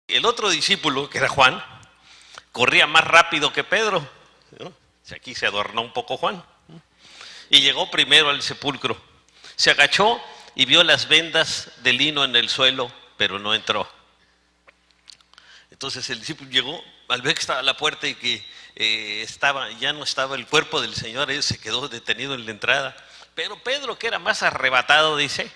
El otro discípulo, que era Juan, corría más rápido que Pedro, ¿no? Aquí se adornó un poco Juan, ¿no? Y llegó primero al sepulcro. Se agachó y vio las vendas de lino en el suelo, pero no entró. Entonces el discípulo llegó, al ver que estaba a la puerta y que ya no estaba el cuerpo del Señor, él se quedó detenido en la entrada. Pero Pedro, que era más arrebatado, dice,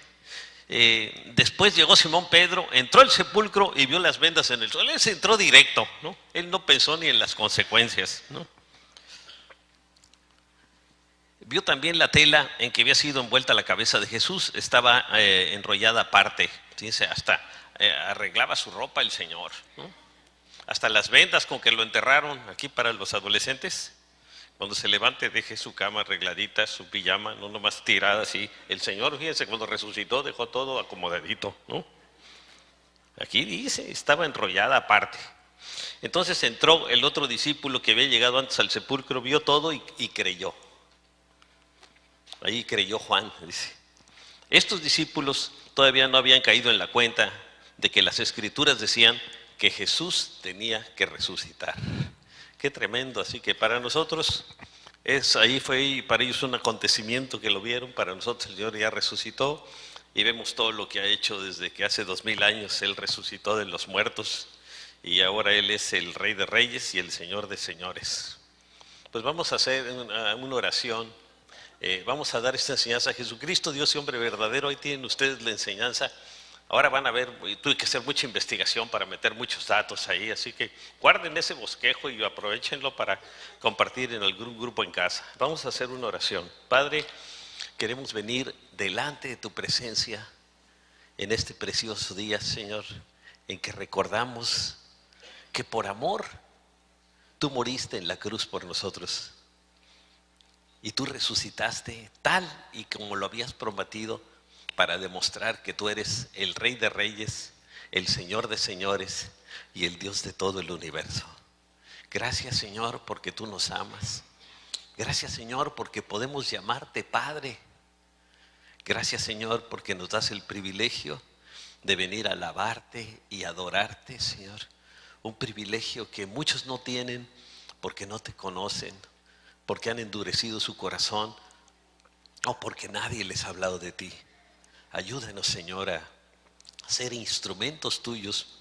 después llegó Simón Pedro, entró al sepulcro y vio las vendas en el suelo. Él se entró directo, ¿no? Él no pensó ni en las consecuencias, ¿no? Vio también la tela en que había sido envuelta la cabeza de Jesús, estaba enrollada aparte, ¿sí? Hasta arreglaba su ropa el Señor, ¿no? Hasta las vendas con que lo enterraron, aquí para los adolescentes, cuando se levante deje su cama arregladita, su pijama, no nomás tirada así. El Señor, fíjense, cuando resucitó dejó todo acomodadito, ¿no? Aquí dice, estaba enrollada aparte. Entonces entró el otro discípulo que había llegado antes al sepulcro, vio todo y creyó. Ahí creyó Juan, dice. Estos discípulos todavía no habían caído en la cuenta de que las Escrituras decían que Jesús tenía que resucitar. Qué tremendo, así que para nosotros ahí fue para ellos un acontecimiento que lo vieron, para nosotros el Señor ya resucitó y vemos todo lo que ha hecho desde que hace 2000 años Él resucitó de los muertos y ahora Él es el Rey de Reyes y el Señor de Señores. Pues vamos a hacer una oración, vamos a dar esta enseñanza a Jesucristo, Dios y hombre verdadero. Ahí tienen ustedes la enseñanza. Ahora van a ver, tuve que hacer mucha investigación para meter muchos datos ahí, así que guarden ese bosquejo y aprovechenlo para compartir en algún grupo en casa. Vamos a hacer una oración. Padre, queremos venir delante de tu presencia en este precioso día, Señor, en que recordamos que por amor tú moriste en la cruz por nosotros y tú resucitaste tal y como lo habías prometido, para demostrar que tú eres el Rey de Reyes, el Señor de Señores y el Dios de todo el universo. Gracias, Señor, porque tú nos amas. Gracias, Señor, porque podemos llamarte Padre. Gracias, Señor, porque nos das el privilegio de venir a alabarte y adorarte, Señor. Un privilegio que muchos no tienen porque no te conocen, porque han endurecido su corazón o porque nadie les ha hablado de ti. Ayúdanos, Señor, a ser instrumentos tuyos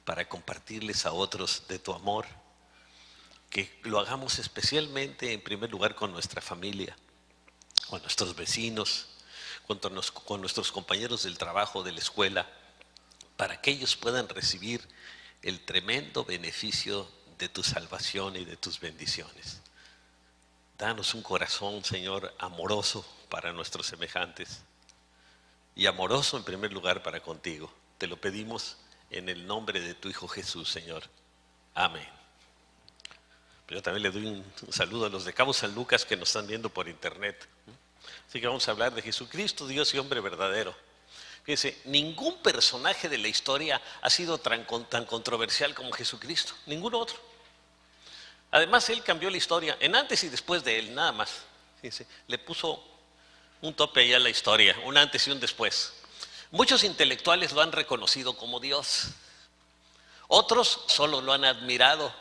para compartirles a otros de tu amor. Que lo hagamos especialmente, en primer lugar, con nuestra familia, con nuestros vecinos, con nuestros compañeros del trabajo, de la escuela, para que ellos puedan recibir el tremendo beneficio de tu salvación y de tus bendiciones. Danos un corazón, Señor, amoroso para nuestros semejantes. Y amoroso en primer lugar para contigo. Te lo pedimos en el nombre de tu Hijo Jesús, Señor. Amén. Yo también le doy un saludo a los de Cabo San Lucas que nos están viendo por internet. Así que vamos a hablar de Jesucristo, Dios y hombre verdadero. Fíjense, ningún personaje de la historia ha sido tan controversial como Jesucristo. Ningún otro. Además, Él cambió la historia en antes y después de Él, nada más. Fíjense, le puso un tope ahí a la historia, un antes y un después. Muchos intelectuales lo han reconocido como Dios. Otros solo lo han admirado.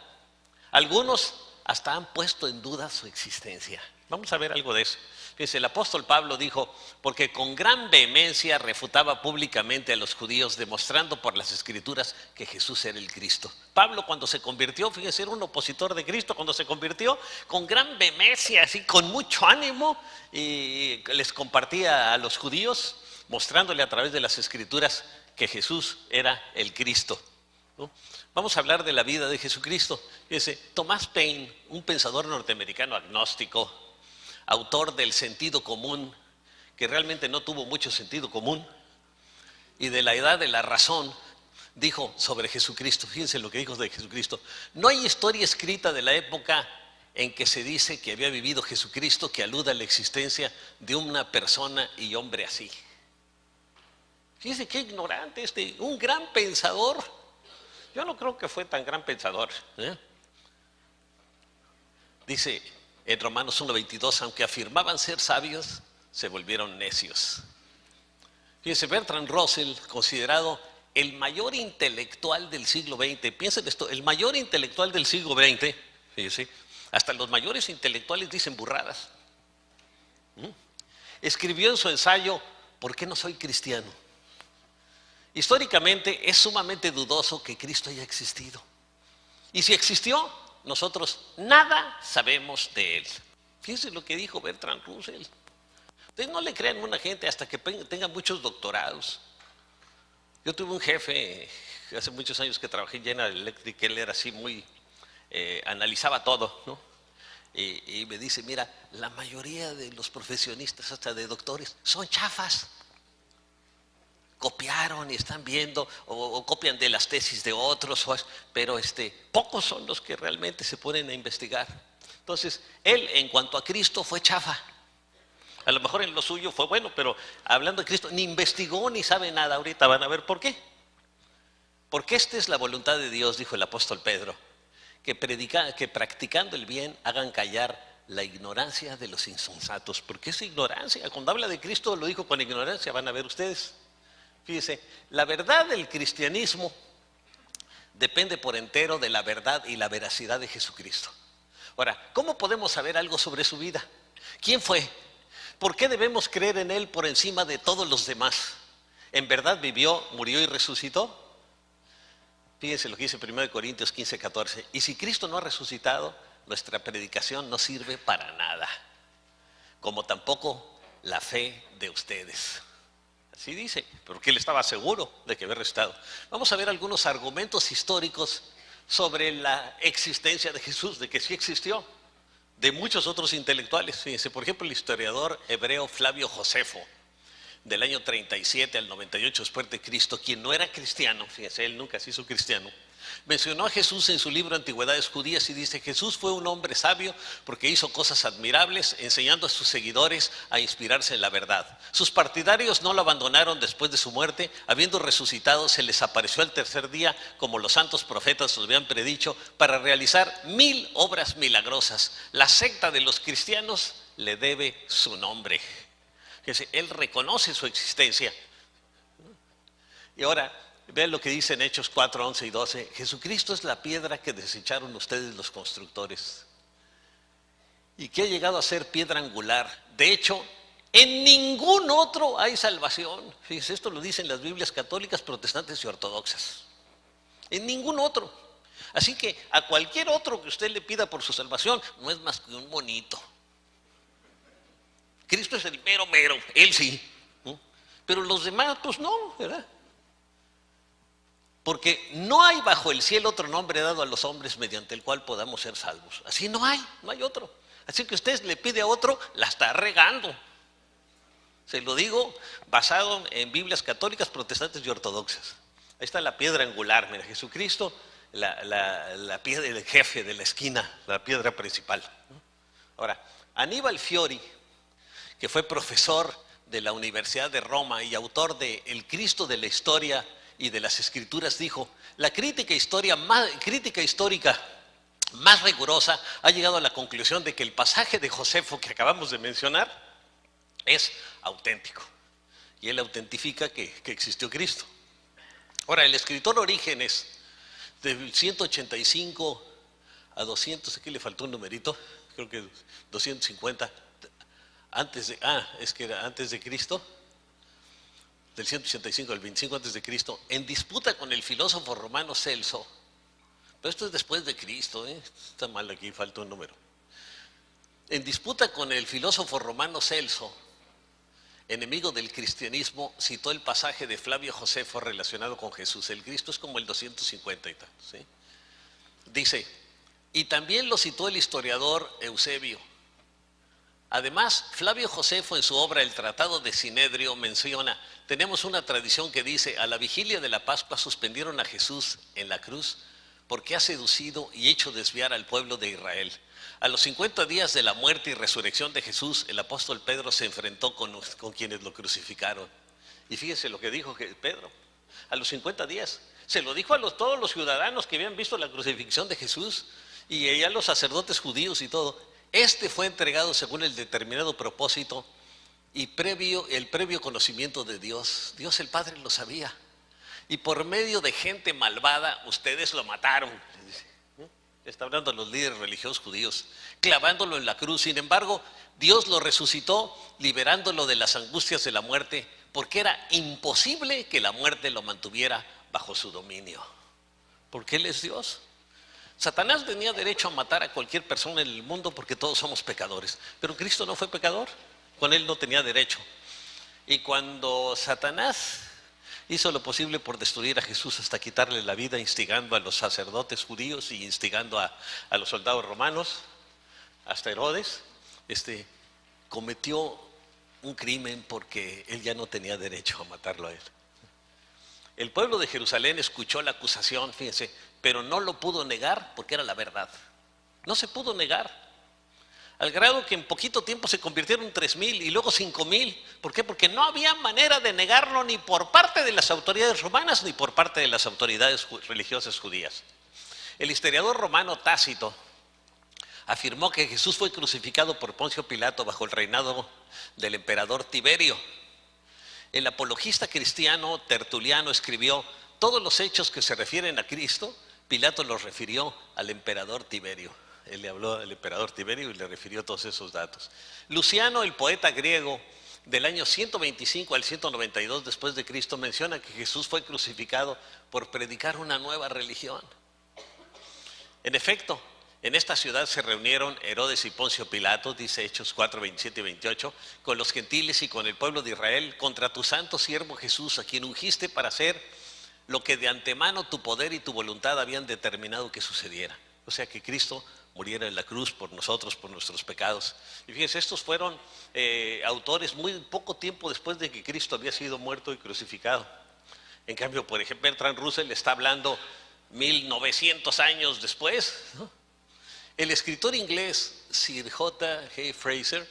Algunos hasta han puesto en duda su existencia. Vamos a ver algo de eso. Fíjense, el apóstol Pablo dijo, porque con gran vehemencia refutaba públicamente a los judíos, demostrando por las Escrituras que Jesús era el Cristo. Pablo, cuando se convirtió, fíjense, era un opositor de Cristo. Cuando se convirtió, con gran vehemencia, así con mucho ánimo, y les compartía a los judíos, mostrándole a través de las Escrituras que Jesús era el Cristo, ¿no? Vamos a hablar de la vida de Jesucristo. Fíjense, Thomas Paine, un pensador norteamericano agnóstico, autor del sentido común, que realmente no tuvo mucho sentido común, y de la edad de la razón, dijo sobre Jesucristo. Fíjense lo que dijo de Jesucristo: no hay historia escrita de la época en que se dice que había vivido Jesucristo que aluda a la existencia de una persona y hombre así. Fíjense qué ignorante un gran pensador. Yo no creo que fue tan gran pensador, ¿eh? Dice en Romanos 1:22, aunque afirmaban ser sabios, se volvieron necios. Fíjense, Bertrand Russell, considerado el mayor intelectual del siglo XX, piensen esto, el mayor intelectual del siglo XX, fíjense, hasta los mayores intelectuales dicen burradas. Escribió en su ensayo, ¿por qué no soy cristiano? Históricamente es sumamente dudoso que Cristo haya existido. Y si existió, nosotros nada sabemos de él. Fíjense lo que dijo Bertrand Russell. Ustedes no le crean a una gente hasta que tenga muchos doctorados. Yo tuve un jefe hace muchos años que trabajé en General Electric, él era así muy, analizaba todo, ¿no? Y me dice, mira, la mayoría de los profesionistas, hasta de doctores, son chafas. Copiaron y están viendo, o copian de las tesis de otros, pero pocos son los que realmente se ponen a investigar. Entonces, él en cuanto a Cristo fue chafa. A lo mejor en lo suyo fue bueno, pero hablando de Cristo, ni investigó ni sabe nada. Ahorita van a ver por qué. Porque esta es la voluntad de Dios, dijo el apóstol Pedro, que practicando el bien hagan callar la ignorancia de los insensatos. Porque es ignorancia. Cuando habla de Cristo lo dijo con ignorancia, van a ver ustedes. Fíjense, la verdad del cristianismo depende por entero de la verdad y la veracidad de Jesucristo. Ahora, ¿cómo podemos saber algo sobre su vida? ¿Quién fue? ¿Por qué debemos creer en él por encima de todos los demás? ¿En verdad vivió, murió y resucitó? Fíjense lo que dice 1 Corintios 15, 14. Y si Cristo no ha resucitado, nuestra predicación no sirve para nada, como tampoco la fe de ustedes. Así dice, porque él estaba seguro de que había resucitado. Vamos a ver algunos argumentos históricos sobre la existencia de Jesús, de que sí existió, de muchos otros intelectuales. Fíjense, por ejemplo, el historiador hebreo Flavio Josefo, del año 37 al 98 después de Cristo, quien no era cristiano, fíjense, él nunca se hizo cristiano, mencionó a Jesús en su libro Antigüedades Judías y dice: Jesús fue un hombre sabio porque hizo cosas admirables, enseñando a sus seguidores a inspirarse en la verdad. Sus partidarios no lo abandonaron después de su muerte. Habiendo resucitado, se les apareció al tercer día, como los santos profetas lo habían predicho, para realizar 1000 obras milagrosas. La secta de los cristianos le debe su nombre. Él reconoce su existencia. Y ahora, vean lo que dice en Hechos 4, 11 y 12. Jesucristo es la piedra que desecharon ustedes los constructores y que ha llegado a ser piedra angular. De hecho, en ningún otro hay salvación. Fíjense, esto lo dicen las Biblias católicas, protestantes y ortodoxas. En ningún otro. Así que a cualquier otro que usted le pida por su salvación, no es más que un monito. Cristo es el mero mero, él sí, ¿no? Pero los demás pues no, ¿verdad? Porque no hay bajo el cielo otro nombre dado a los hombres mediante el cual podamos ser salvos. Así no hay otro. Así que usted le pide a otro, la está regando. Se lo digo basado en Biblias católicas, protestantes y ortodoxas. Ahí está la piedra angular, mira, Jesucristo, la piedra del jefe de la esquina, la piedra principal. Ahora, Aníbal Fiori, que fue profesor de la Universidad de Roma y autor de El Cristo de la Historia y de las Escrituras, dijo: la crítica histórica más rigurosa ha llegado a la conclusión de que el pasaje de Josefo que acabamos de mencionar es auténtico, y él autentifica que existió Cristo. Ahora, el escritor Orígenes, de 185 a 200, aquí le faltó un numerito, creo que 250, era antes de Cristo, del 185 al 25 antes de Cristo, en disputa con el filósofo romano Celso. Pero esto es después de Cristo, está mal aquí, falta un número. En disputa con el filósofo romano Celso, enemigo del cristianismo, citó el pasaje de Flavio Josefo relacionado con Jesús. El Cristo es como el 250 y tanto, ¿sí? Dice, y también lo citó el historiador Eusebio. Además, Flavio Josefo en su obra El Tratado de Sinedrio menciona: tenemos una tradición que dice, a la vigilia de la Pascua suspendieron a Jesús en la cruz porque ha seducido y hecho desviar al pueblo de Israel. A los 50 días de la muerte y resurrección de Jesús, el apóstol Pedro se enfrentó con quienes lo crucificaron. Y fíjense lo que dijo Pedro, a los 50 días. Se lo dijo a todos los ciudadanos que habían visto la crucifixión de Jesús y a los sacerdotes judíos y todo. Este fue entregado según el determinado propósito y el previo conocimiento de Dios. Dios el Padre lo sabía. y por medio de gente malvada ustedes lo mataron. Está hablando de los líderes religiosos judíos, clavándolo en la cruz. Sin embargo, Dios lo resucitó, liberándolo de las angustias de la muerte, porque era imposible que la muerte lo mantuviera bajo su dominio, porque Él es Dios. Satanás tenía derecho a matar a cualquier persona en el mundo porque todos somos pecadores, pero Cristo no fue pecador, con Él no tenía derecho. Y cuando Satanás hizo lo posible por destruir a Jesús hasta quitarle la vida, instigando a los sacerdotes judíos y instigando a los soldados romanos, hasta Herodes, cometió un crimen porque él ya no tenía derecho a matarlo a él. El pueblo de Jerusalén escuchó la acusación, fíjense, pero no lo pudo negar porque era la verdad. No se pudo negar. Al grado que en poquito tiempo se convirtieron 3,000 y luego 5,000. ¿Por qué? Porque no había manera de negarlo ni por parte de las autoridades romanas ni por parte de las autoridades religiosas judías. El historiador romano Tácito afirmó que Jesús fue crucificado por Poncio Pilato bajo el reinado del emperador Tiberio. El apologista cristiano Tertuliano escribió: todos los hechos que se refieren a Cristo, Pilato los refirió al emperador Tiberio. Él le habló al emperador Tiberio y le refirió todos esos datos. Luciano, el poeta griego, del año 125 al 192 después de Cristo, menciona que Jesús fue crucificado por predicar una nueva religión. En efecto, en esta ciudad se reunieron Herodes y Poncio Pilato, dice Hechos 4, 27 y 28, con los gentiles y con el pueblo de Israel, contra tu santo siervo Jesús, a quien ungiste para hacer lo que de antemano tu poder y tu voluntad habían determinado que sucediera. O sea, que Cristo muriera en la cruz por nosotros, por nuestros pecados. Y fíjense, estos fueron autores muy poco tiempo después de que Cristo había sido muerto y crucificado. En cambio, por ejemplo, Bertrand Russell está hablando 1900 años después, ¿no? El escritor inglés Sir J. G. Fraser,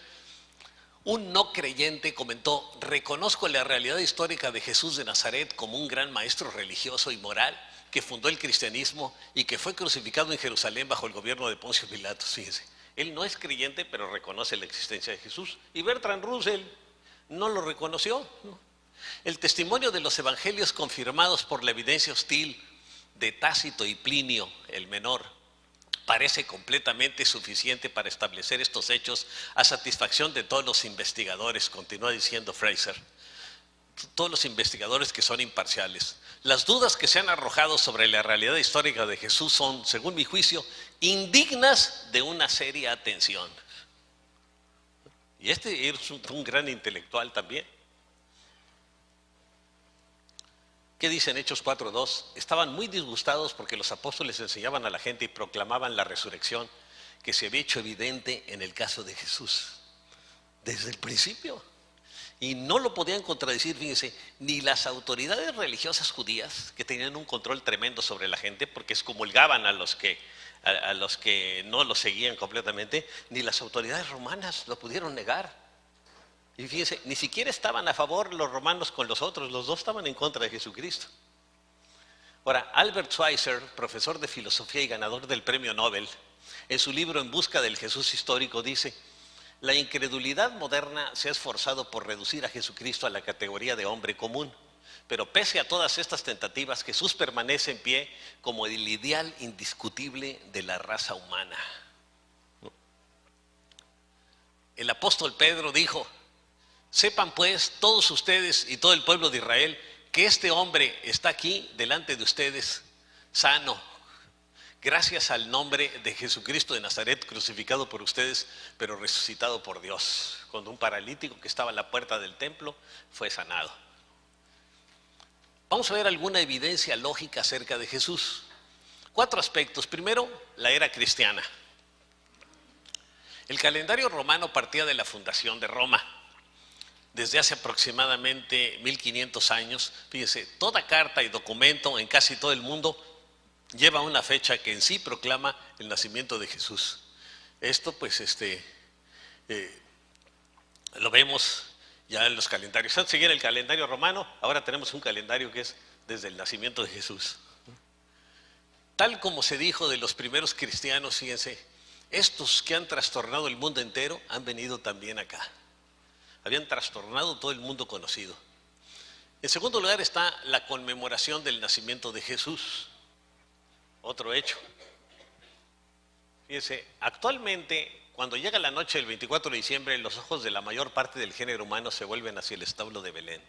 un no creyente, comentó: reconozco la realidad histórica de Jesús de Nazaret como un gran maestro religioso y moral que fundó el cristianismo y que fue crucificado en Jerusalén bajo el gobierno de Poncio Pilato. Fíjense, él no es creyente, pero reconoce la existencia de Jesús. Y Bertrand Russell no lo reconoció, ¿no? El testimonio de los evangelios, confirmados por la evidencia hostil de Tácito y Plinio el Menor, parece completamente suficiente para establecer estos hechos a satisfacción de todos los investigadores, continúa diciendo Fraser, todos los investigadores que son imparciales. Las dudas que se han arrojado sobre la realidad histórica de Jesús son, según mi juicio, indignas de una seria atención. Y este es un gran intelectual también. ¿Qué dice en Hechos 4:2? Estaban muy disgustados porque los apóstoles enseñaban a la gente y proclamaban la resurrección que se había hecho evidente en el caso de Jesús desde el principio. Y no lo podían contradecir, fíjense, ni las autoridades religiosas judías, que tenían un control tremendo sobre la gente porque excomulgaban a los que no lo seguían completamente, ni las autoridades romanas lo pudieron negar. Y fíjense, ni siquiera estaban a favor los romanos con los otros, los dos estaban en contra de Jesucristo. Ahora, Albert Schweitzer, profesor de filosofía y ganador del premio Nobel, en su libro En busca del Jesús histórico dice: la incredulidad moderna se ha esforzado por reducir a Jesucristo a la categoría de hombre común, pero pese a todas estas tentativas, Jesús permanece en pie como el ideal indiscutible de la raza humana. El apóstol Pedro dijo: sepan pues todos ustedes y todo el pueblo de Israel que este hombre está aquí delante de ustedes sano, gracias al nombre de Jesucristo de Nazaret, crucificado por ustedes, pero resucitado por Dios. Cuando un paralítico que estaba a la puerta del templo fue sanado. Vamos a ver alguna evidencia lógica acerca de Jesús. 4 aspectos. Primero, la era cristiana. El calendario romano partía de la fundación de Roma. Desde hace aproximadamente 1500 años, fíjense, toda carta y documento en casi todo el mundo lleva una fecha que en sí proclama el nacimiento de Jesús. Esto pues lo vemos ya en los calendarios. Antes seguía el calendario romano, ahora tenemos un calendario que es desde el nacimiento de Jesús. Tal como se dijo de los primeros cristianos, fíjense, estos que han trastornado el mundo entero han venido también acá. Habían trastornado todo el mundo conocido. En segundo lugar está la conmemoración del nacimiento de Jesús, otro hecho. Fíjense, actualmente, cuando llega la noche del 24 de diciembre, los ojos de la mayor parte del género humano se vuelven hacia el establo de Belén.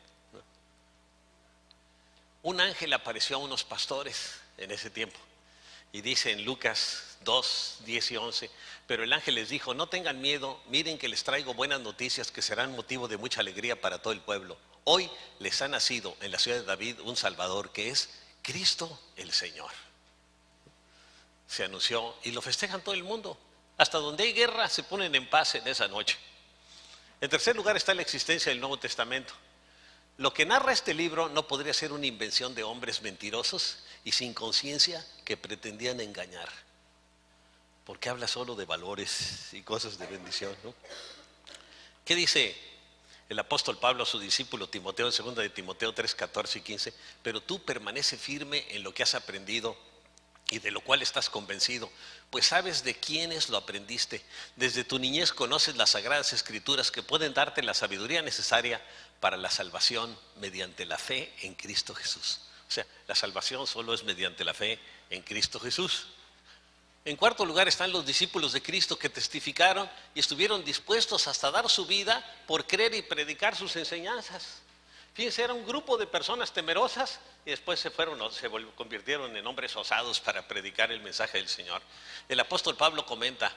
Un ángel apareció a unos pastores en ese tiempo y dice en Lucas 2, 10 y 11, pero el ángel les dijo, no tengan miedo, miren que les traigo buenas noticias que serán motivo de mucha alegría para todo el pueblo. Hoy les ha nacido en la ciudad de David un Salvador que es Cristo el Señor. Se anunció y lo festejan todo el mundo. Hasta donde hay guerra se ponen en paz en esa noche. En tercer lugar está la existencia del Nuevo Testamento. Lo que narra este libro no podría ser una invención de hombres mentirosos y sin conciencia que pretendían engañar, porque habla solo de valores y cosas de bendición, ¿no? ¿Qué dice el apóstol Pablo a su discípulo Timoteo en 2 de Timoteo 3, 14 y 15? Pero tú permanece firme en lo que has aprendido y de lo cual estás convencido, pues sabes de quiénes lo aprendiste. Desde tu niñez conoces las sagradas escrituras que pueden darte la sabiduría necesaria para la salvación mediante la fe en Cristo Jesús. O sea, la salvación solo es mediante la fe en Cristo Jesús. En cuarto lugar están los discípulos de Cristo que testificaron y estuvieron dispuestos hasta dar su vida por creer y predicar sus enseñanzas. Fíjense, era un grupo de personas temerosas y después se convirtieron en hombres osados para predicar el mensaje del Señor. El apóstol Pablo comenta,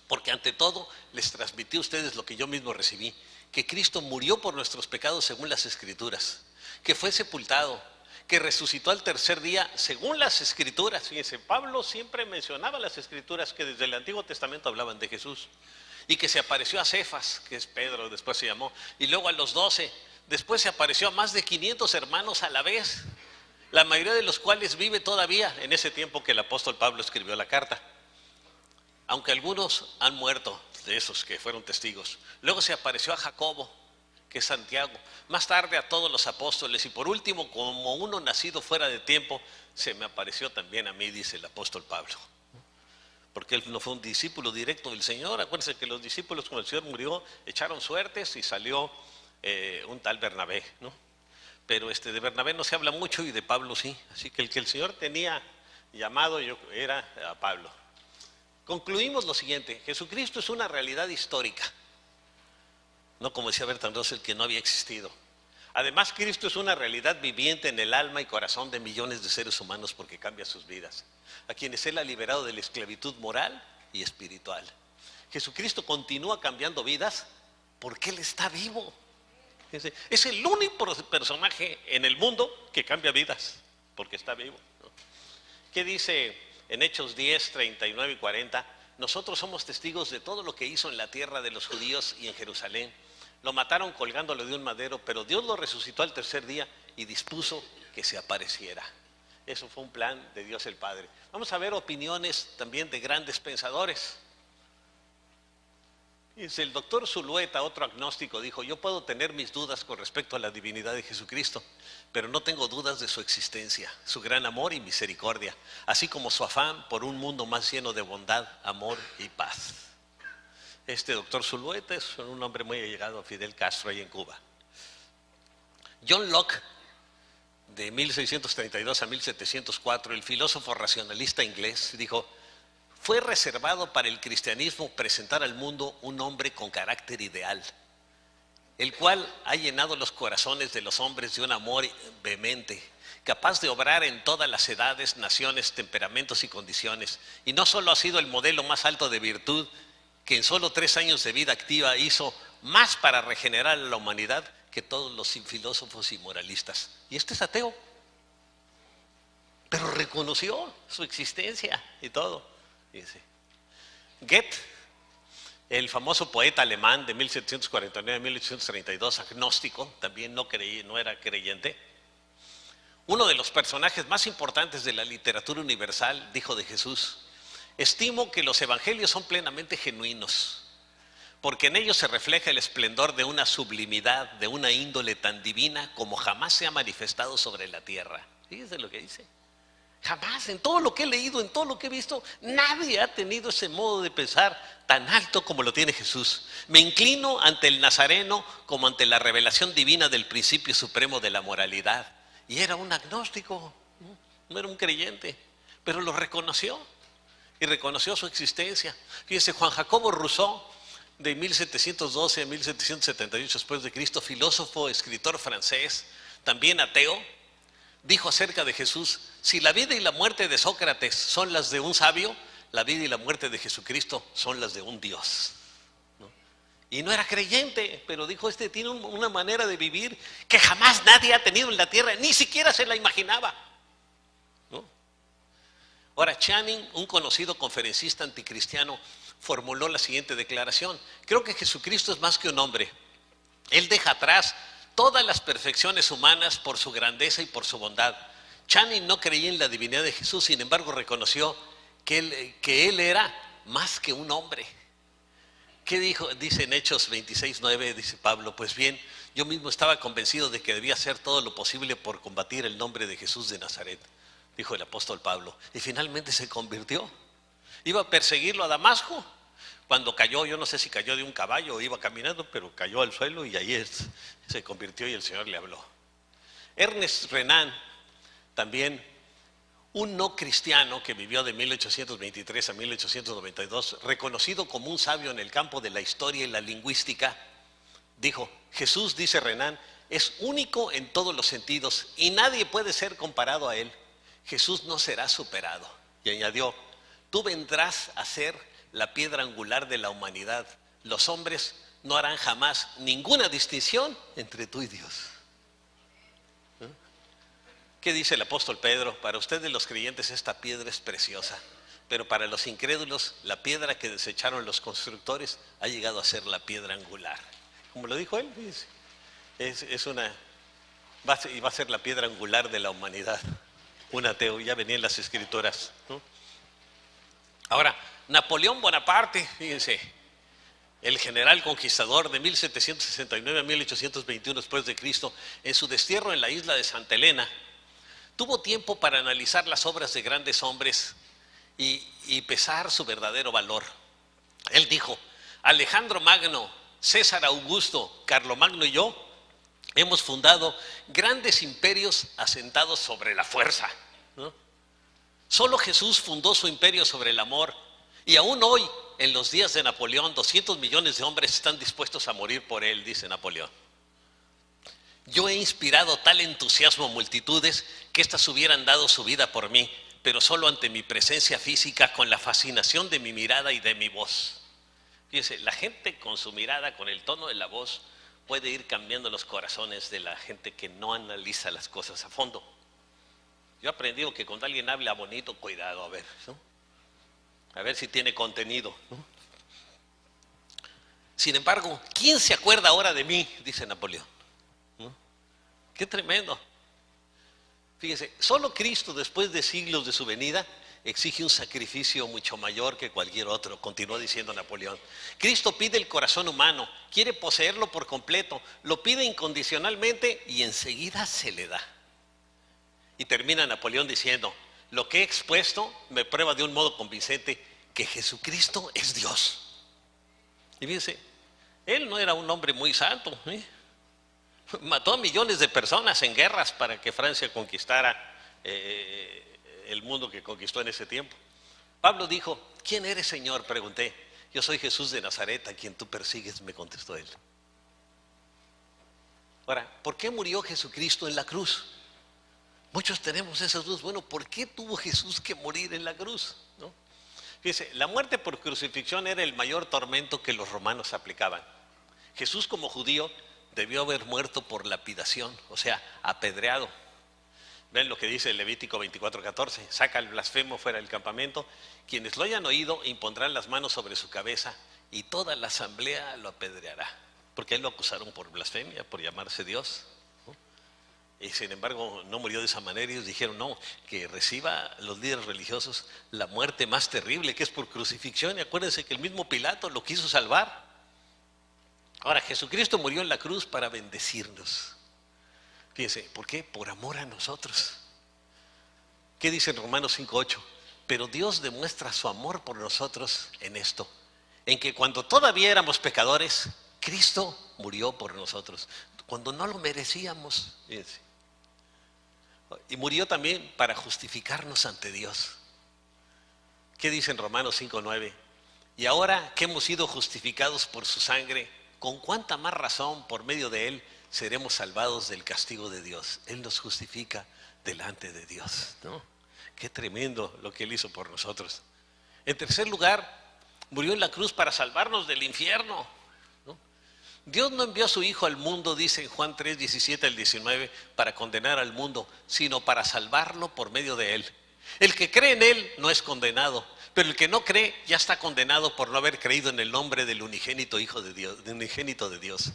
porque ante todo les transmití a ustedes lo que yo mismo recibí, que Cristo murió por nuestros pecados según las Escrituras, que fue sepultado, que resucitó al tercer día según las Escrituras. Fíjense, Pablo siempre mencionaba las Escrituras que desde el Antiguo Testamento hablaban de Jesús, y que se apareció a Cefas, que es Pedro, después se llamó, y luego a los 12. Después se apareció a más de 500 hermanos a la vez, la mayoría de los cuales vive todavía en ese tiempo que el apóstol Pablo escribió la carta, aunque algunos han muerto de esos que fueron testigos. Luego se apareció a Jacobo, que es Santiago, más tarde a todos los apóstoles, y por último, como uno nacido fuera de tiempo, se me apareció también a mí, dice el apóstol Pablo, porque él no fue un discípulo directo del Señor. Acuérdense que los discípulos, cuando el Señor murió, echaron suertes y salió un tal Bernabé, ¿no? Pero de Bernabé no se habla mucho y de Pablo sí. Así que el Señor tenía llamado era a Pablo. Concluimos lo siguiente: Jesucristo es una realidad histórica, no como decía Bertrand Russell, que no había existido. Además, Cristo es una realidad viviente en el alma y corazón de millones de seres humanos porque cambia sus vidas, a quienes Él ha liberado de la esclavitud moral y espiritual. Jesucristo continúa cambiando vidas porque Él está vivo. Es el único personaje en el mundo que cambia vidas porque está vivo, ¿no? ¿Qué dice en Hechos 10, 39 y 40? Nosotros somos testigos de todo lo que hizo en la tierra de los judíos y en Jerusalén. Lo mataron colgándolo de un madero, pero Dios lo resucitó al tercer día y dispuso que se apareciera. Eso fue un plan de Dios el Padre. Vamos a ver opiniones también de grandes pensadores. El doctor Zulueta, otro agnóstico, dijo: yo puedo tener mis dudas con respecto a la divinidad de Jesucristo, pero no tengo dudas de su existencia, su gran amor y misericordia, así como su afán por un mundo más lleno de bondad, amor y paz. Este doctor Zulueta es un hombre muy allegado a Fidel Castro ahí en Cuba. John Locke, de 1632 a 1704, el filósofo racionalista inglés, dijo: fue reservado para el cristianismo presentar al mundo un hombre con carácter ideal, el cual ha llenado los corazones de los hombres de un amor vehemente, capaz de obrar en todas las edades, naciones, temperamentos y condiciones. Y no solo ha sido el modelo más alto de virtud, que en solo 3 años de vida activa hizo más para regenerar a la humanidad que todos los filósofos y moralistas. Y este es ateo, pero reconoció su existencia y todo. Goethe, el famoso poeta alemán de 1749 a 1832, agnóstico, también no era creyente, uno de los personajes más importantes de la literatura universal, dijo de Jesús: estimo que los evangelios son plenamente genuinos, porque en ellos se refleja el esplendor de una sublimidad, de una índole tan divina como jamás se ha manifestado sobre la tierra. Fíjense lo que dice. Jamás, en todo lo que he leído, en todo lo que he visto, nadie ha tenido ese modo de pensar tan alto como lo tiene Jesús. Me inclino ante el Nazareno como ante la revelación divina del principio supremo de la moralidad. Y era un agnóstico, no era un creyente, pero lo reconoció y reconoció su existencia. Fíjense, Juan Jacobo Rousseau, de 1712 a 1778 después de Cristo, filósofo, escritor francés, también ateo, dijo acerca de Jesús: si la vida y la muerte de Sócrates son las de un sabio, la vida y la muerte de Jesucristo son las de un Dios. ¿No? Y no era creyente, pero dijo: este tiene una manera de vivir que jamás nadie ha tenido en la tierra, ni siquiera se la imaginaba. ¿No? Ahora, Channing, un conocido conferencista anticristiano, formuló la siguiente declaración: creo que Jesucristo es más que un hombre. Él deja atrás todas las perfecciones humanas por su grandeza y por su bondad. Channing no creía en la divinidad de Jesús, sin embargo reconoció que él era más que un hombre. ¿Qué dijo? Dice en Hechos 26:9, dice Pablo: pues bien, yo mismo estaba convencido de que debía hacer todo lo posible por combatir el nombre de Jesús de Nazaret, dijo el apóstol Pablo, y finalmente se convirtió. Iba a perseguirlo a Damasco. Cuando cayó, yo no sé si cayó de un caballo o iba caminando, pero cayó al suelo y ahí se convirtió y el Señor le habló. Ernest Renan, también un no cristiano que vivió de 1823 a 1892, reconocido como un sabio en el campo de la historia y la lingüística, dijo: Jesús, dice Renan, es único en todos los sentidos y nadie puede ser comparado a él. Jesús no será superado. Y añadió: tú vendrás a ser la piedra angular de la humanidad. Los hombres no harán jamás ninguna distinción entre tú y Dios. ¿Qué dice el apóstol Pedro? Para ustedes los creyentes esta piedra es preciosa, pero para los incrédulos la piedra que desecharon los constructores ha llegado a ser la piedra angular. Como lo dijo él, va a ser la piedra angular de la humanidad. Un ateo, ya venía en las escrituras, ¿no? Ahora, Napoleón Bonaparte, fíjense, el general conquistador de 1769 a 1821 después de Cristo, en su destierro en la isla de Santa Elena, tuvo tiempo para analizar las obras de grandes hombres y pesar su verdadero valor. Él dijo: Alejandro Magno, César Augusto, Carlomagno y yo hemos fundado grandes imperios asentados sobre la fuerza, ¿no? Solo Jesús fundó su imperio sobre el amor, y aún hoy, en los días de Napoleón, 200 millones de hombres están dispuestos a morir por él, dice Napoleón. Yo he inspirado tal entusiasmo a multitudes que éstas hubieran dado su vida por mí, pero solo ante mi presencia física, con la fascinación de mi mirada y de mi voz. Fíjense, la gente con su mirada, con el tono de la voz, puede ir cambiando los corazones de la gente que no analiza las cosas a fondo. Yo he aprendido que cuando alguien habla bonito, cuidado, a ver, ¿no? A ver si tiene contenido, ¿no? Sin embargo, ¿quién se acuerda ahora de mí? Dice Napoleón, ¿no? Qué tremendo. Fíjense, solo Cristo, después de siglos de su venida, exige un sacrificio mucho mayor que cualquier otro, continuó diciendo Napoleón. Cristo pide el corazón humano, quiere poseerlo por completo, lo pide incondicionalmente y enseguida se le da. Y termina Napoleón diciendo: lo que he expuesto me prueba de un modo convincente que Jesucristo es Dios. Y fíjense, él no era un hombre muy santo, ¿eh? Mató a millones de personas en guerras para que Francia conquistara el mundo que conquistó en ese tiempo. Pablo dijo: ¿quién eres, Señor? Pregunté. Yo soy Jesús de Nazaret, a quien tú persigues, me contestó él. Ahora, ¿por qué murió Jesucristo en la cruz? Muchos tenemos esas dudas. Bueno, ¿por qué tuvo Jesús que morir en la cruz? ¿No? Fíjense, la muerte por crucifixión era el mayor tormento que los romanos aplicaban. Jesús, como judío, debió haber muerto por lapidación, o sea, apedreado. Ven lo que dice el Levítico 24:14: saca al blasfemo fuera del campamento, quienes lo hayan oído impondrán las manos sobre su cabeza y toda la asamblea lo apedreará. Porque él lo acusaron por blasfemia, por llamarse Dios. Y sin embargo no murió de esa manera. Ellos dijeron: no, que reciba los líderes religiosos la muerte más terrible, que es por crucifixión. Y acuérdense que el mismo Pilato lo quiso salvar. Ahora, Jesucristo murió en la cruz para bendecirnos. Fíjense, ¿por qué? Por amor a nosotros. ¿Qué dice en Romanos 5:8? Pero Dios demuestra su amor por nosotros en esto, en que cuando todavía éramos pecadores, Cristo murió por nosotros, cuando no lo merecíamos. Fíjense. Y murió también para justificarnos ante Dios. ¿Qué dice en Romanos 5:9? Y ahora que hemos sido justificados por su sangre, con cuánta más razón por medio de él seremos salvados del castigo de Dios. Él nos justifica delante de Dios, ¿no? Qué tremendo lo que él hizo por nosotros. En tercer lugar, murió en la cruz para salvarnos del infierno, ¿no? Dios no envió a su Hijo al mundo, dice en Juan 3:17 al 19, para condenar al mundo, sino para salvarlo por medio de él. El que cree en él no es condenado, pero el que no cree ya está condenado por no haber creído en el nombre del unigénito Hijo de Dios, del unigénito de Dios.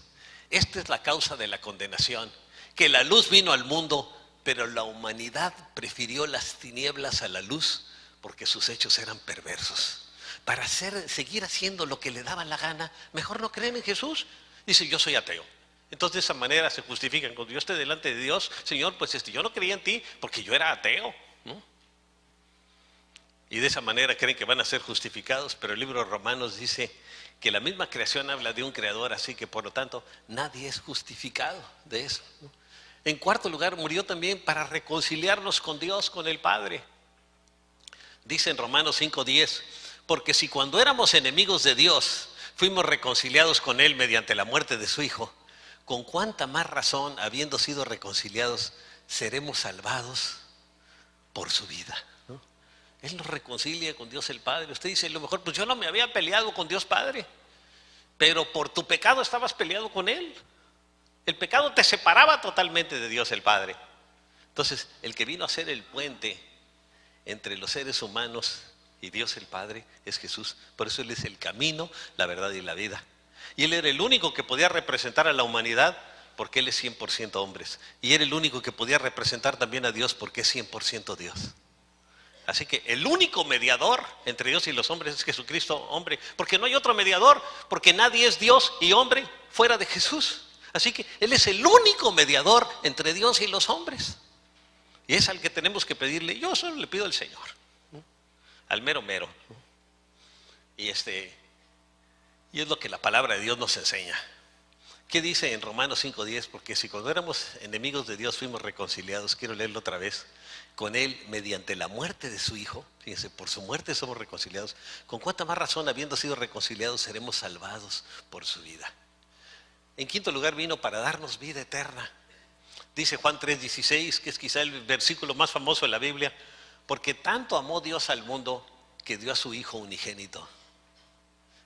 Esta es la causa de la condenación, que la luz vino al mundo, pero la humanidad prefirió las tinieblas a la luz porque sus hechos eran perversos. Para seguir haciendo lo que le daba la gana, mejor no creen en Jesús. Dice, yo soy ateo. Entonces de esa manera se justifican. Cuando yo esté delante de Dios, Señor, pues yo no creía en ti porque yo era ateo, ¿no? Y de esa manera creen que van a ser justificados, pero el libro de Romanos dice que la misma creación habla de un creador, así que por lo tanto nadie es justificado de eso, ¿no? En cuarto lugar, murió también para reconciliarnos con Dios, con el Padre. Dice en Romanos 5:10, porque si cuando éramos enemigos de Dios fuimos reconciliados con Él mediante la muerte de su Hijo, con cuánta más razón, habiendo sido reconciliados, seremos salvados por su vida, ¿no? Él nos reconcilia con Dios el Padre. Usted dice, a lo mejor, pues yo no me había peleado con Dios Padre, pero por tu pecado estabas peleado con Él. El pecado te separaba totalmente de Dios el Padre. Entonces, el que vino a ser el puente entre los seres humanos y Dios el Padre es Jesús. Por eso Él es el camino, la verdad y la vida. Y Él era el único que podía representar a la humanidad porque Él es 100% hombre. Y era el único que podía representar también a Dios porque es 100% Dios. Así que el único mediador entre Dios y los hombres es Jesucristo, hombre. Porque no hay otro mediador, porque nadie es Dios y hombre fuera de Jesús. Así que Él es el único mediador entre Dios y los hombres. Y es al que tenemos que pedirle. Yo solo le pido al Señor, ¿no? Al mero mero, ¿no? Y es lo que la palabra de Dios nos enseña. ¿Qué dice en Romanos 5:10? Porque si cuando éramos enemigos de Dios fuimos reconciliados, quiero leerlo otra vez, con Él mediante la muerte de su Hijo. Fíjense, por su muerte somos reconciliados. Con cuánta más razón, habiendo sido reconciliados, seremos salvados por su vida. En quinto lugar, vino para darnos vida eterna. Dice Juan 3:16, que es quizá el versículo más famoso de la Biblia, porque tanto amó Dios al mundo que dio a su Hijo unigénito.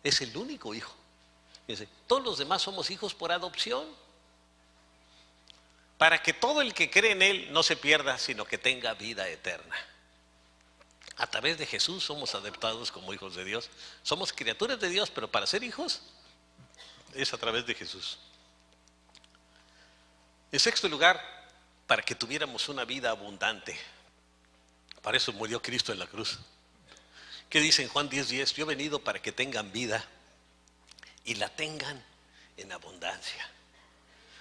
Es el único Hijo. Fíjense, todos los demás somos hijos por adopción, para que todo el que cree en Él no se pierda, sino que tenga vida eterna. A través de Jesús somos adoptados como hijos de Dios. Somos criaturas de Dios, pero para ser hijos es a través de Jesús. En sexto lugar, para que tuviéramos una vida abundante. Para eso murió Cristo en la cruz. ¿Qué dice en Juan 10:10? Yo he venido para que tengan vida y la tengan en abundancia.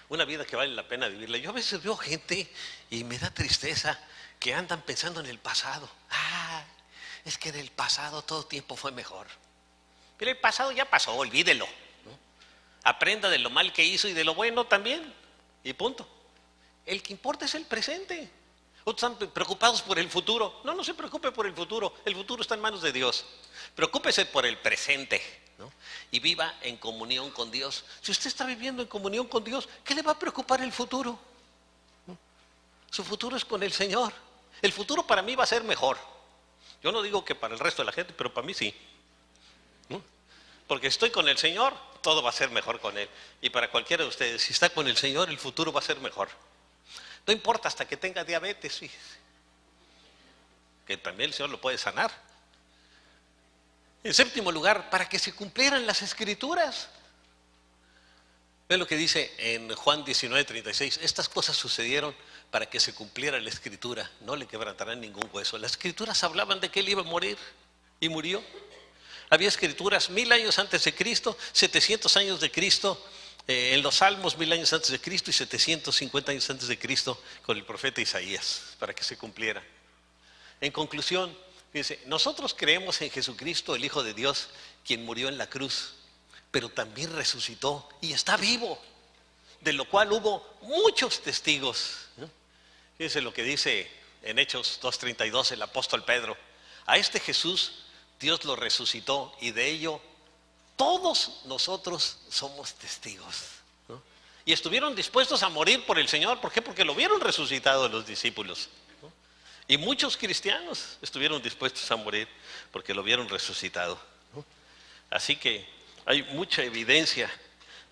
Una vida que vale la pena vivirla. Yo a veces veo gente y me da tristeza que andan pensando en el pasado. Es que en el pasado todo tiempo fue mejor. Pero el pasado ya pasó, olvídelo, ¿no? Aprenda de lo mal que hizo y de lo bueno también. Y punto. El que importa es el presente. Otros están preocupados por el futuro. No se preocupe por el futuro. El futuro está en manos de Dios. Preocúpese por el presente, ¿no? Y viva en comunión con Dios. Si usted está viviendo en comunión con Dios, ¿qué le va a preocupar el futuro? ¿No? Su futuro es con el Señor. El futuro para mí va a ser mejor. Yo no digo que para el resto de la gente, pero para mí sí, ¿no? Porque estoy con el Señor, todo va a ser mejor con Él. Y para cualquiera de ustedes, si está con el Señor, el futuro va a ser mejor. No importa hasta que tenga diabetes, fíjese, que también el Señor lo puede sanar. En séptimo lugar, para que se cumplieran las Escrituras. Ve lo que dice en Juan 19:36. Estas cosas sucedieron para que se cumpliera la Escritura. No le quebrantarán ningún hueso. Las Escrituras hablaban de que Él iba a morir y murió. Había Escrituras 1000 años antes de Cristo, 700 años de Cristo, en los Salmos 1000 años antes de Cristo y 750 años antes de Cristo con el profeta Isaías, para que se cumpliera. En conclusión, dice, nosotros creemos en Jesucristo, el Hijo de Dios, quien murió en la cruz, pero también resucitó y está vivo, de lo cual hubo muchos testigos, ¿no? Fíjense lo que dice en Hechos 2:32 el apóstol Pedro. A este Jesús Dios lo resucitó y de ello todos nosotros somos testigos, ¿no? Y estuvieron dispuestos a morir por el Señor. ¿Por qué? Porque lo vieron resucitado los discípulos, ¿no? Y muchos cristianos estuvieron dispuestos a morir porque lo vieron resucitado, ¿no? Así que hay mucha evidencia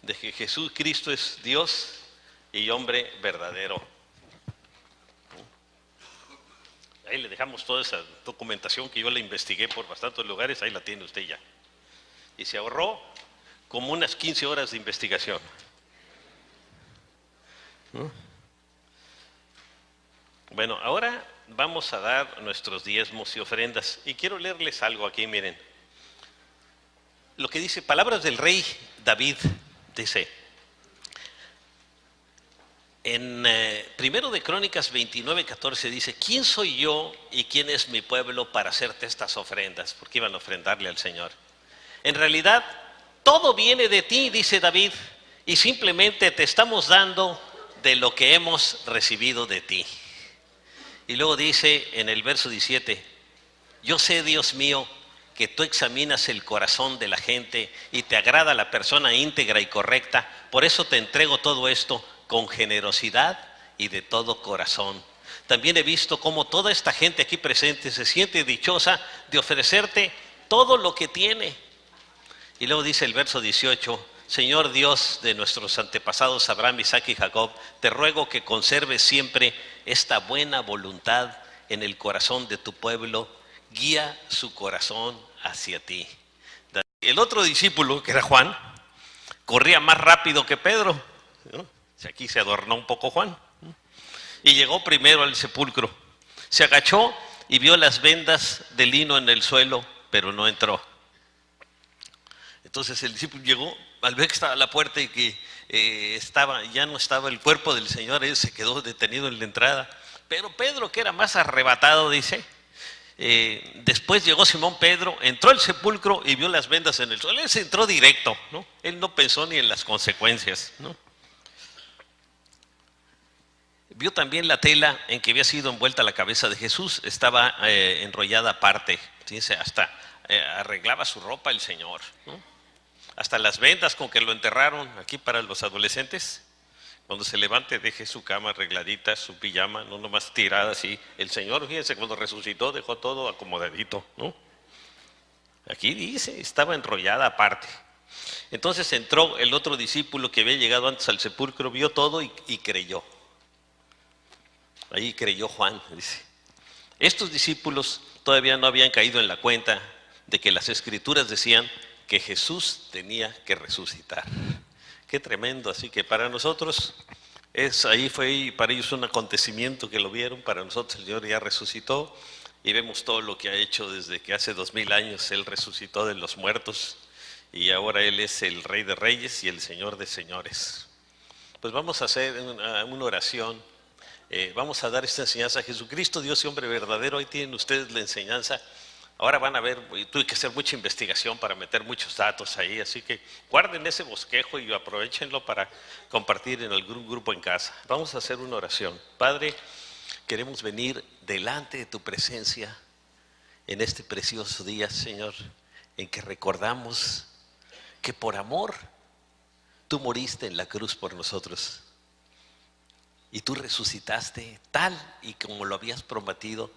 de que Jesús Cristo es Dios y hombre verdadero. Ahí le dejamos toda esa documentación que yo la investigué por bastantes lugares, ahí la tiene usted ya. Y se ahorró como unas 15 horas de investigación, ¿no? Bueno, ahora vamos a dar nuestros diezmos y ofrendas. Y quiero leerles algo aquí, miren. Lo que dice, palabras del rey David, dice, en Primero de Crónicas 29:14 dice, ¿quién soy yo y quién es mi pueblo para hacerte estas ofrendas? Porque iban a ofrendarle al Señor. En realidad, todo viene de ti, dice David, y simplemente te estamos dando de lo que hemos recibido de ti. Y luego dice en el verso 17, yo sé, Dios mío, que tú examinas el corazón de la gente y te agrada la persona íntegra y correcta, por eso te entrego todo esto con generosidad y de todo corazón. También he visto cómo toda esta gente aquí presente se siente dichosa de ofrecerte todo lo que tiene. Y luego dice el verso 18, Señor Dios de nuestros antepasados Abraham, Isaac y Jacob, te ruego que conserves siempre esta buena voluntad en el corazón de tu pueblo, guía su corazón hacia ti. El otro discípulo, que era Juan, corría más rápido que Pedro, ¿no? Aquí se adornó un poco Juan, ¿no? Y llegó primero al sepulcro, se agachó y vio las vendas de lino en el suelo, pero no entró. Entonces el discípulo llegó, al ver que estaba a la puerta y que ya no estaba el cuerpo del Señor, él se quedó detenido en la entrada. Pero Pedro, que era más arrebatado, dice, después llegó Simón Pedro, entró al sepulcro y vio las vendas en el suelo. Él se entró directo, ¿no? Él no pensó ni en las consecuencias, ¿no? Vio también la tela en que había sido envuelta la cabeza de Jesús, estaba enrollada aparte, fíjense, hasta arreglaba su ropa el Señor, ¿no? Hasta las vendas con que lo enterraron, aquí para los adolescentes, cuando se levante deje su cama arregladita, su pijama, no nomás tirada así. El Señor, fíjense, cuando resucitó dejó todo acomodadito, ¿no? Aquí dice, estaba enrollada aparte. Entonces entró el otro discípulo que había llegado antes al sepulcro, vio todo y creyó. Ahí creyó Juan, dice. Estos discípulos todavía no habían caído en la cuenta de que las Escrituras decían que Jesús tenía que resucitar. Qué tremendo. Así que para nosotros ahí fue para ellos un acontecimiento que lo vieron. Para nosotros el Señor ya resucitó y vemos todo lo que ha hecho desde que hace 2000 años Él resucitó de los muertos y ahora Él es el Rey de Reyes y el Señor de Señores. Pues vamos a hacer una oración. Vamos a dar esta enseñanza a Jesucristo, Dios y hombre verdadero. Ahí tienen ustedes la enseñanza. Ahora van a ver, tuve que hacer mucha investigación para meter muchos datos ahí, así que guarden ese bosquejo y aprovechenlo para compartir en algún grupo en casa. Vamos a hacer una oración. Padre, queremos venir delante de tu presencia en este precioso día, Señor, en que recordamos que por amor tú moriste en la cruz por nosotros y tú resucitaste tal y como lo habías prometido,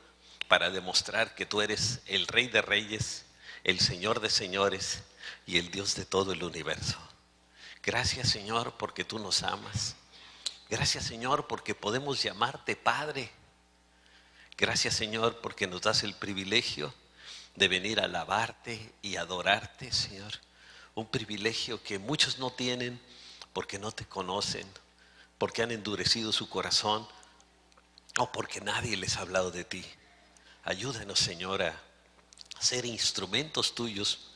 para demostrar que tú eres el Rey de Reyes, el Señor de Señores y el Dios de todo el universo. Gracias, Señor, porque tú nos amas. Gracias, Señor, porque podemos llamarte Padre. Gracias, Señor, porque nos das el privilegio de venir a alabarte y adorarte, Señor. Un privilegio que muchos no tienen porque no te conocen, porque han endurecido su corazón o porque nadie les ha hablado de ti. Ayúdanos, Señor, a ser instrumentos tuyos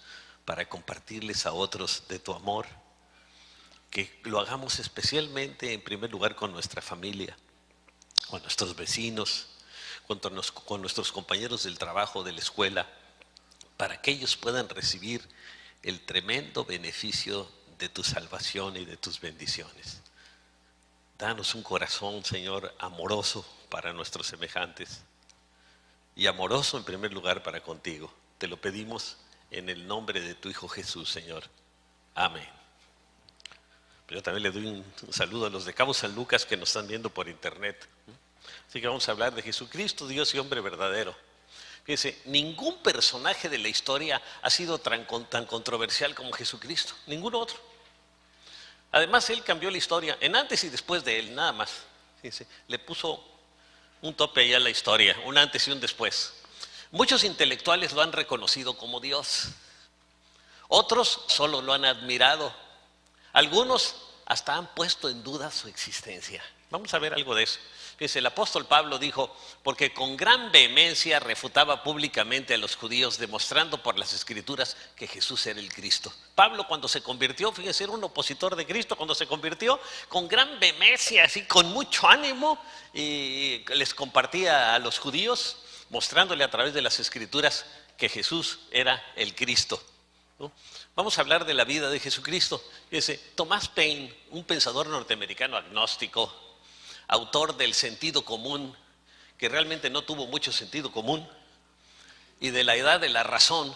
para compartirles a otros de tu amor. Que lo hagamos especialmente, en primer lugar, con nuestra familia, con nuestros vecinos, con nuestros compañeros del trabajo, de la escuela, para que ellos puedan recibir el tremendo beneficio de tu salvación y de tus bendiciones. Danos un corazón, Señor, amoroso para nuestros semejantes y amoroso en primer lugar para contigo. Te lo pedimos en el nombre de tu Hijo Jesús, Señor. Amén. Yo también le doy un saludo a los de Cabo San Lucas que nos están viendo por internet. Así que vamos a hablar de Jesucristo, Dios y hombre verdadero. Fíjense, ningún personaje de la historia ha sido tan controversial como Jesucristo, ningún otro. Además, Él cambió la historia en antes y después de Él, nada más. Fíjense, le puso un tope ahí a la historia, un antes y un después. Muchos intelectuales lo han reconocido como Dios, otros solo lo han admirado, algunos hasta han puesto en duda su existencia. Vamos a ver algo de eso. Fíjense, el apóstol Pablo dijo, porque con gran vehemencia refutaba públicamente a los judíos, demostrando por las escrituras que Jesús era el Cristo. Pablo, cuando se convirtió, fíjense, era un opositor de Cristo, cuando se convirtió, con gran vehemencia, así con mucho ánimo, y les compartía a los judíos, mostrándole a través de las escrituras que Jesús era el Cristo, ¿no? Vamos a hablar de la vida de Jesucristo. Fíjense, Thomas Paine, un pensador norteamericano agnóstico, autor del sentido común, que realmente no tuvo mucho sentido común, y de la edad de la razón,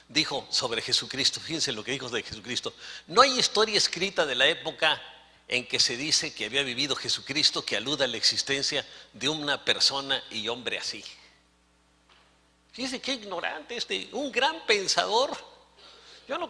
dijo sobre Jesucristo, fíjense lo que dijo de Jesucristo: no hay historia escrita de la época en que se dice que había vivido Jesucristo que aluda a la existencia de una persona y hombre así. Fíjense qué ignorante un gran pensador. Yo no